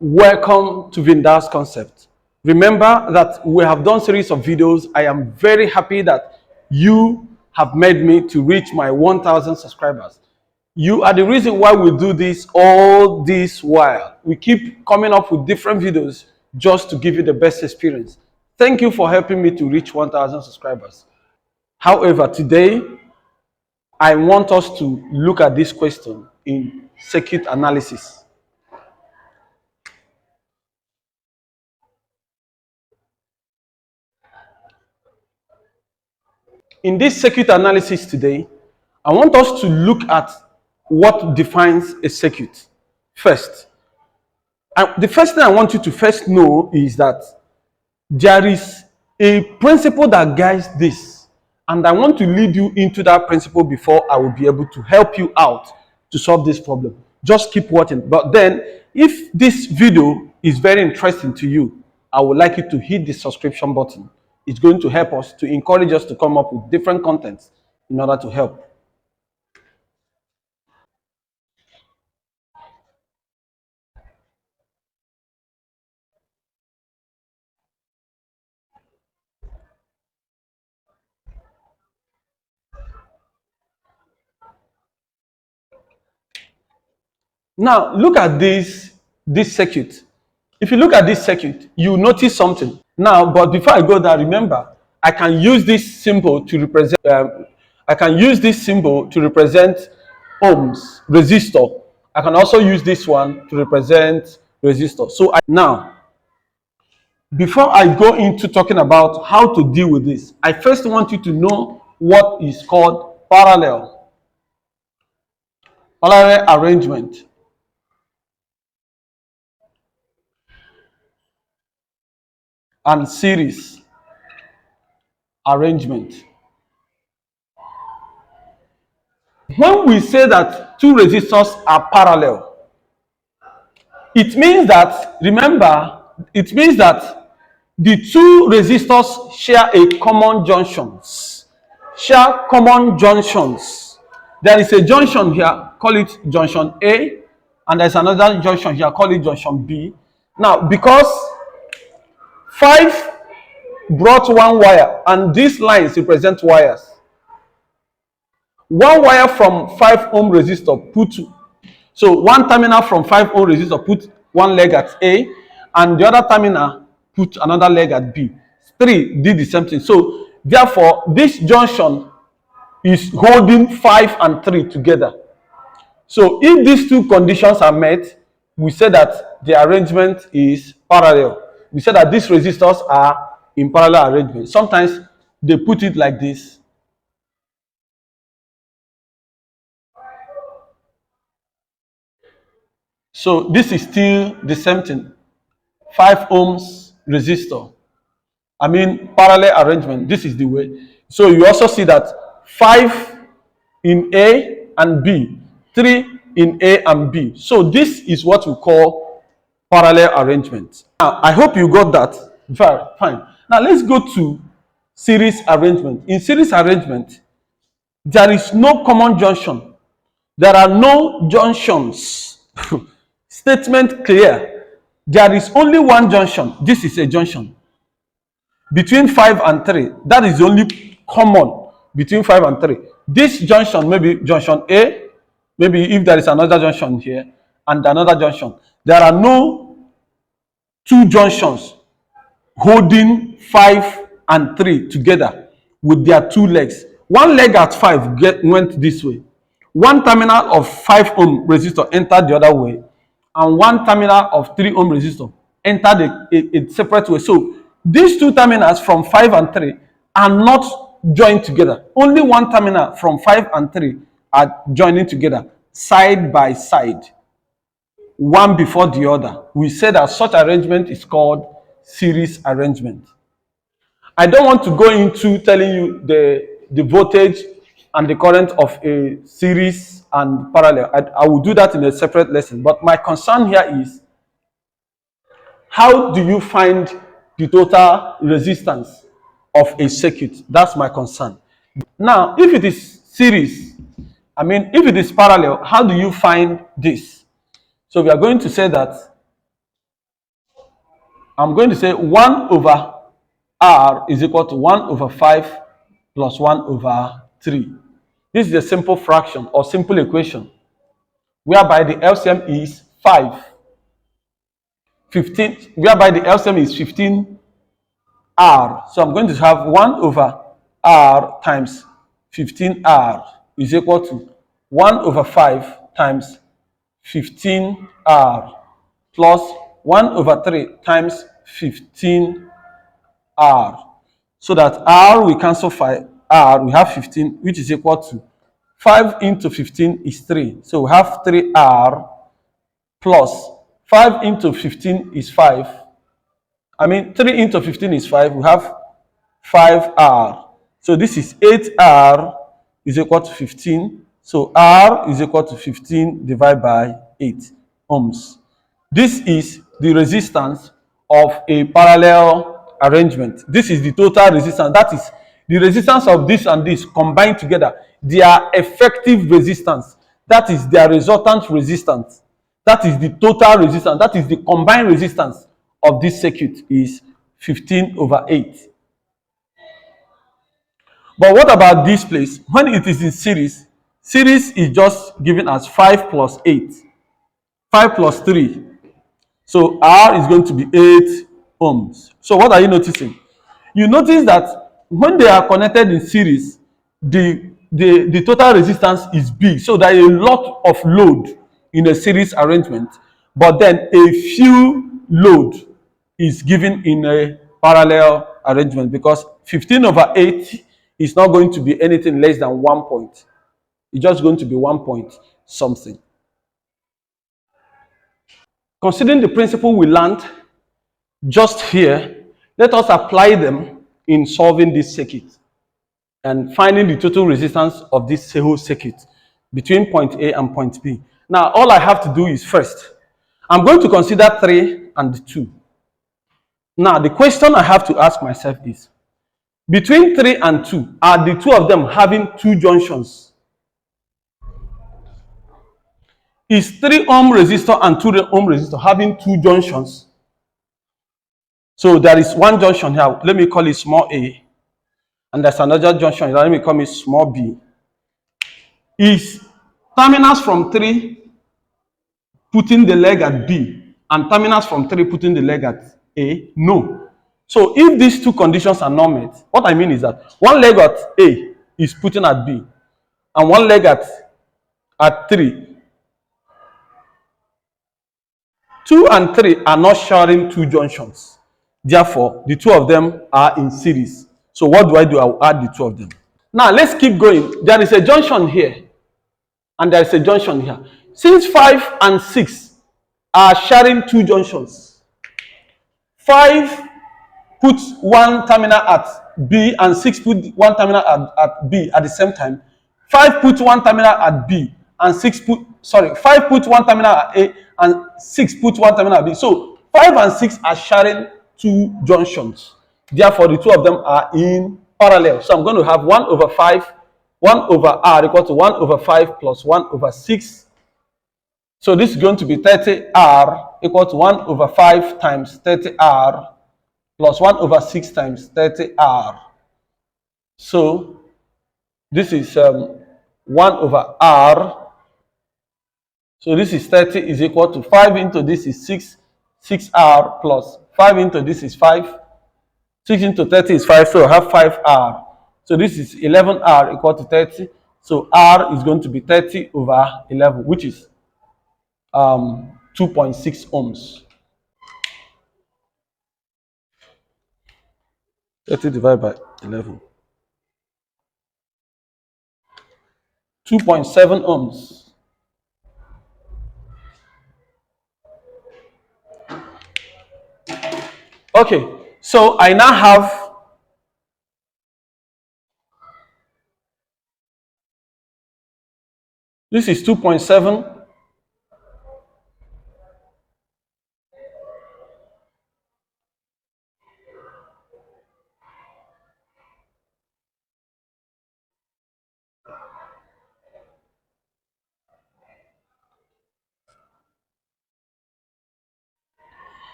Welcome to VINDAL'S concept. Remember that we have done series of videos. I am very happy that you have made me to reach my 1,000 subscribers. You are the reason why we do this all this while. We keep coming up with different videos just to give you the best experience. Thank you for helping me to reach 1,000 subscribers. However, today I want us to look at this question in circuit analysis. In this circuit analysis today, I want us to look at what defines a circuit first. And the first thing I want you to first know is that there is a principle that guides this. And I want to lead you into that principle before I will be able to help you out to solve this problem. Just keep watching. But then, if this video is very interesting to you, I would like you to hit the subscription button. It's going to help us, to encourage us to come up with different contents in order to help. Now, look at this circuit. If you look at this circuit, you notice something. Now, but before I go there, remember, I can use this symbol to represent. Ohms, resistor. I can also use this one to represent resistor. So now, before I go into talking about how to deal with this, I first want you to know what is called parallel arrangement. And series arrangement. When we say that two resistors are parallel, it means that, remember, it means that the two resistors share a common junctions. There is a junction here, call it junction A, and there's another junction here, call it junction B. Now, because 5 brought one wire, and these lines represent wires. One wire from 5 ohm resistor put, so one terminal from 5 ohm resistor put one leg at A, and the other terminal put another leg at B. 3 did the same thing. So therefore, this junction is holding 5 and 3 together. So if these two conditions are met, we say that the arrangement is parallel. We say that these resistors are in parallel arrangement. Sometimes they put it like this. So this is still the same thing. 5 ohms resistor. Parallel arrangement. This is the way. So you also see that 5 in A and B, 3 in A and B. So this is what we call parallel arrangement. Now, I hope you got that. Very fine. Now let's go to series arrangement. In series arrangement, there is no common junction. There are no junctions. Statement clear. There is only one junction. This is a junction between 5 and 3. That is the only common between 5 and 3. This junction may be junction A, maybe if there is another junction here and another junction. There are no two junctions holding 5 and 3 together with their two legs. One leg at 5 went this way. One terminal of 5 ohm resistor entered the other way, and one terminal of 3 ohm resistor entered a separate way. So these two terminals from 5 and 3 are not joined together. Only one terminal from 5 and 3 are joining together, side by side, one before the other. We say that such arrangement is called series arrangement. I don't want to go into telling you the voltage and the current of a series and parallel. I will do that in a separate lesson. But my concern here is, how do you find the total resistance of a circuit? That's my concern. Now, if it is series, if it is parallel, how do you find this? So we are going to say that I'm going to say 1 over R is equal to 1 over 5 plus 1 over 3. This is a simple fraction or simple equation whereby the LCM is 5. 15, whereby the LCM is 15R. So I'm going to have 1 over R times 15R is equal to 1 over 5 times 15R plus 1 over 3 times 15R. So that R we cancel 5, R we have 15, which is equal to 5 into 15 is 3. So we have 3R plus 5 into 15 is 5. 3 into 15 is 5. We have 5R. So this is 8R is equal to 15. So R is equal to 15 divided by 8 ohms. This is the resistance of a parallel arrangement. This is the total resistance. That is the resistance of this and this combined together. Their effective resistance. That is their resultant resistance. That is the total resistance. That is the combined resistance of this circuit is 15 over 8. But what about this place? When it is in series, series is just given as 5 plus 8. 5 plus 3. So R is going to be 8 ohms. So what are you noticing? You notice that when they are connected in series, the total resistance is big. So there is a lot of load in a series arrangement, but then a few load is given in a parallel arrangement because 15 over 8 is not going to be anything less than 1 point. It's just going to be 1 point something. Considering the principle we learned just here, let us apply them in solving this circuit and finding the total resistance of this whole circuit between point A and point B. Now, all I have to do is first, I'm going to consider 3 and 2. Now, the question I have to ask myself is, between 3 and 2, are the two of them having two junctions? Is 3 ohm resistor and 2 ohm resistor having two junctions? So there is one junction here, let me call it small a, and there's another junction here, let me call it small b. Is terminals from 3 putting the leg at B and terminals from 3 putting the leg at A? No. So if these two conditions are not met, what I mean is that one leg at A is putting at B and one leg at 3. 2 and 3 are not sharing two junctions. Therefore, the two of them are in series. So what do? I will add the two of them. Now let's keep going. There is a junction here and there is a junction here. Since 5 and 6 are sharing two junctions, 5 put one terminal at B and 6 put one terminal at B at the same time. 5 put one terminal at B and 5 put one terminal at A and 6 put one terminal at B. So 5 and 6 are sharing two junctions. Therefore, the two of them are in parallel. So I'm going to have 1 over 5, 1 over R equal to 1 over 5 plus 1 over 6. So this is going to be 30R equal to 1 over 5 times 30R plus 1 over 6 times 30R. So this is 1 over R. So this is 30 is equal to 5 into this is 6R plus 5 into this is 5. 6 into 30 is 5, so I have 5R. So this is 11R equal to 30. So R is going to be 30 over 11, which is 2.6 ohms. 30 divided by 11. 2.7 ohms. Okay, so I now have this is 2.7.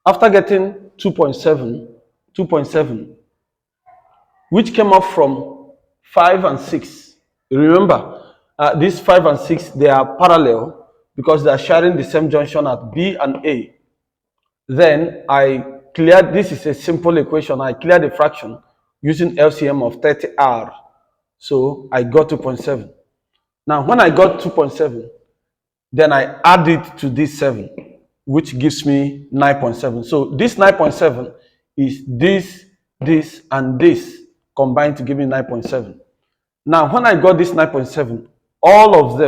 After getting 2.7, which came up from 5 and 6. Remember, these 5 and 6, they are parallel because they are sharing the same junction at B and A. Then I cleared, this is a simple equation, I cleared the fraction using LCM of 30R. So I got 2.7. Now when I got 2.7, then I add it to this 7, which gives me 9.7. So this 9.7 is this, and this combined to give me 9.7. Now, when I got this 9.7, all of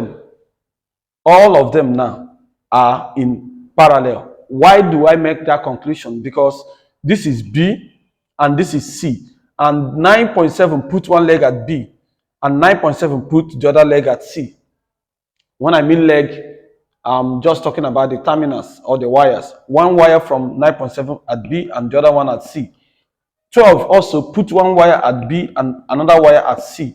them now are in parallel. Why do I make that conclusion? Because this is B and this is C, and 9.7 put one leg at B and 9.7 put the other leg at C. When I mean leg, I'm just talking about the terminals or the wires. One wire from 9.7 at B and the other one at C. 12 also put one wire at B and another wire at C.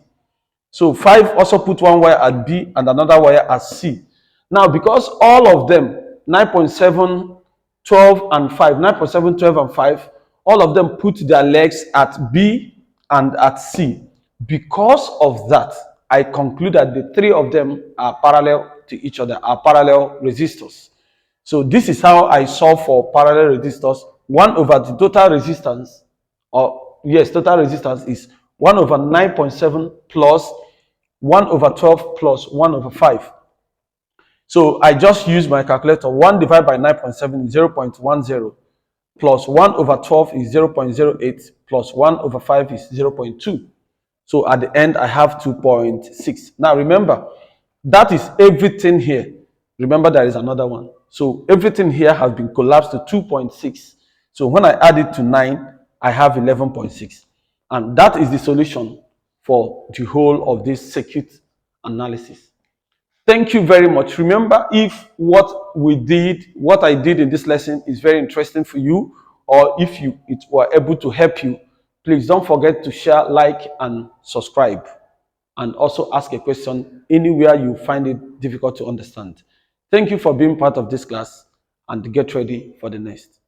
So 5 also put one wire at B and another wire at C. Now, because all of them, 9.7, 12, and 5, 9.7, 12, and 5, all of them put their legs at B and at C. Because of that, I conclude that the three of them are parallel to each other, are parallel resistors. So this is how I solve for parallel resistors. 1 over the total resistance, or yes, total resistance is 1 over 9.7 plus 1 over 12 plus 1 over 5. So I just use my calculator. 1 divided by 9.7 is 0.10, plus 1 over 12 is 0.08, plus 1 over 5 is 0.2. So at the end, I have 2.6. Now remember, that is everything here. Remember, there is another one. So everything here has been collapsed to 2.6. So when I add it to 9, I have 11.6. And that is the solution for the whole of this circuit analysis. Thank you very much. Remember, if what I did in this lesson is very interesting for you, or if it were able to help you, please don't forget to share, like, and subscribe. And also ask a question anywhere you find it difficult to understand. Thank you for being part of this class, and get ready for the next.